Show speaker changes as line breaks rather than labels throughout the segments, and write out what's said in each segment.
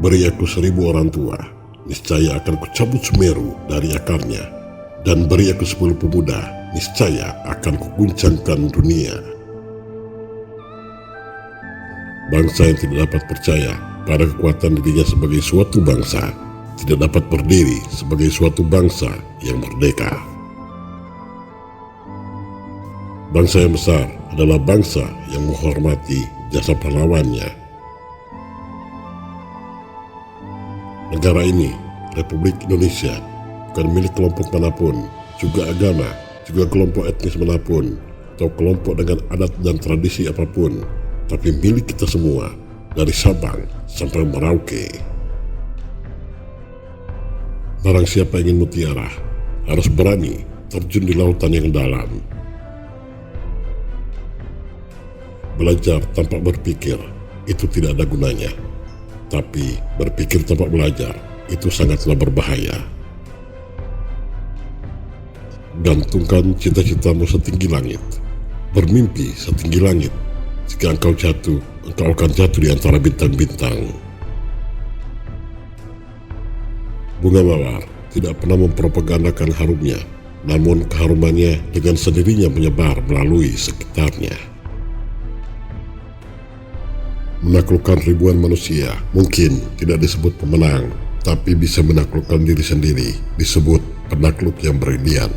Beri aku 1000 orang tua, niscaya akan kucabut Sumeru dari akarnya. Dan beri aku 10 pemuda, niscaya akan kuguncangkan dunia. Bangsa yang tidak dapat percaya pada kekuatan dirinya sebagai suatu bangsa, tidak dapat berdiri sebagai suatu bangsa yang merdeka. Bangsa yang besar adalah bangsa yang menghormati jasa pahlawannya. Negara ini, Republik Indonesia, bukan milik kelompok manapun, juga agama, juga kelompok etnis manapun, atau kelompok dengan adat dan tradisi apapun, tapi milik kita semua, dari Sabang sampai Merauke. Barang siapa ingin mutiara, harus berani terjun di lautan yang dalam. Belajar tanpa berpikir, itu tidak ada gunanya. Tapi berpikir tanpa belajar, itu sangatlah berbahaya. Gantungkan cita-citamu setinggi langit. Bermimpi setinggi langit. Jika engkau jatuh, engkau akan jatuh di antara bintang-bintang. Bunga mawar tidak pernah mempropagandakan harumnya, namun keharumannya dengan sendirinya menyebar melalui sekitarnya. Menaklukkan ribuan manusia mungkin tidak disebut pemenang, tapi bisa menaklukkan diri sendiri disebut penakluk yang brilian.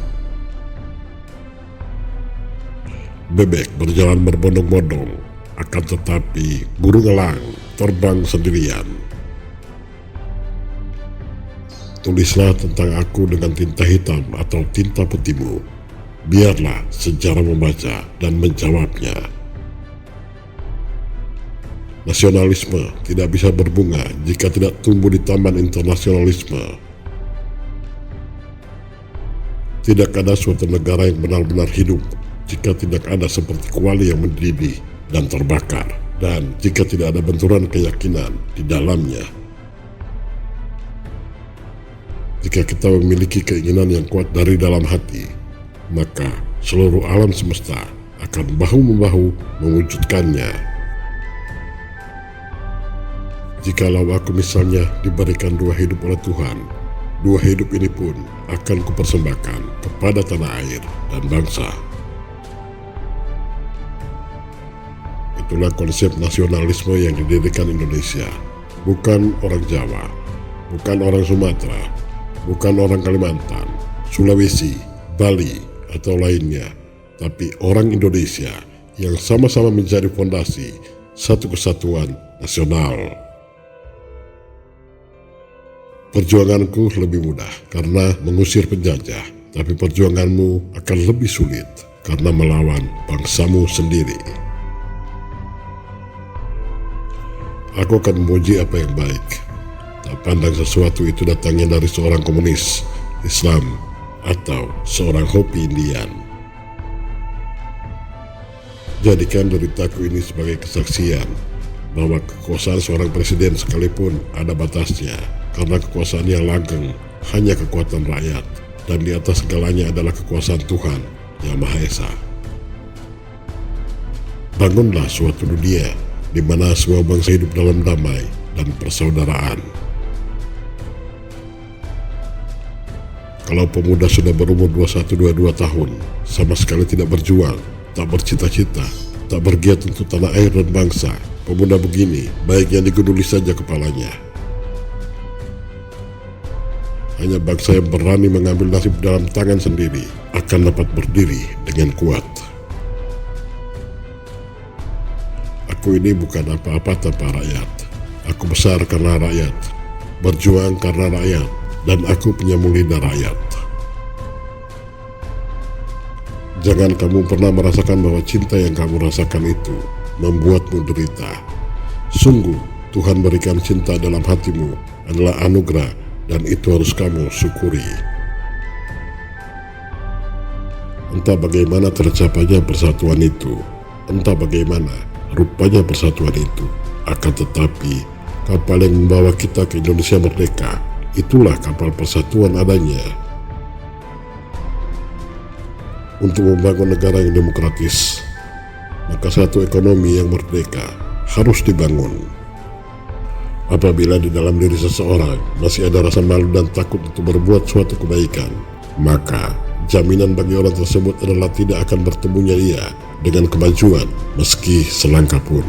Bebek berjalan berbondong-bondong, akan tetapi burung elang terbang sendirian. Tulislah tentang aku dengan tinta hitam atau tinta putihmu. Biarlah sejarah membaca dan menjawabnya. Nasionalisme tidak bisa berbunga jika tidak tumbuh di taman internasionalisme. Tidak ada suatu negara yang benar-benar hidup jika tidak ada seperti kuali yang mendidih dan terbakar, dan jika tidak ada benturan keyakinan di dalamnya. Jika kita memiliki keinginan yang kuat dari dalam hati, maka seluruh alam semesta akan bahu-membahu mewujudkannya. Jikalau aku misalnya diberikan 2 hidup oleh Tuhan, 2 hidup ini pun akan kupersembahkan kepada tanah air dan bangsa. Itulah konsep nasionalisme yang didirikan Indonesia. Bukan orang Jawa, bukan orang Sumatera, bukan orang Kalimantan, Sulawesi, Bali, atau lainnya, tapi orang Indonesia yang sama-sama menjadi fondasi satu kesatuan nasional. Perjuanganku lebih mudah karena mengusir penjajah, tapi perjuanganmu akan lebih sulit karena melawan bangsamu sendiri. Aku akan memuji apa yang baik, tak pandang sesuatu itu datangnya dari seorang komunis, Islam, atau seorang Hopi Indian. Jadikan deritaku ini sebagai kesaksian bahwa kekuasaan seorang presiden sekalipun ada batasnya, karena kekuasaan yang langgeng hanya kekuatan rakyat, dan di atas segalanya adalah kekuasaan Tuhan Yang Maha Esa. Bangunlah suatu dunia di mana semua bangsa hidup dalam damai dan persaudaraan. Kalau pemuda sudah berumur 21-22 tahun, sama sekali tidak berjuang, tak bercita-cita, tak bergiat untuk tanah air dan bangsa, pemuda begini baiknya digunduli saja kepalanya. Hanya bangsa yang berani mengambil nasib dalam tangan sendiri akan dapat berdiri dengan kuat. Aku ini bukan apa-apa tanpa rakyat. Aku besar karena rakyat, berjuang karena rakyat, dan aku penyambung lidah rakyat. Jangan kamu pernah merasakan bahwa cinta yang kamu rasakan itu membuatmu derita. Sungguh, Tuhan berikan cinta dalam hatimu adalah anugerah, dan itu harus kamu syukuri. Entah bagaimana tercapainya persatuan itu, entah bagaimana rupanya persatuan itu, akan tetapi kapal yang membawa kita ke Indonesia merdeka, itulah kapal persatuan adanya. Untuk membangun negara yang demokratis, maka satu ekonomi yang merdeka harus dibangun. Apabila di dalam diri seseorang masih ada rasa malu dan takut untuk berbuat suatu kebaikan, maka jaminan bagi orang tersebut adalah tidak akan bertemunya ia dengan kemajuan meski selangkah pun.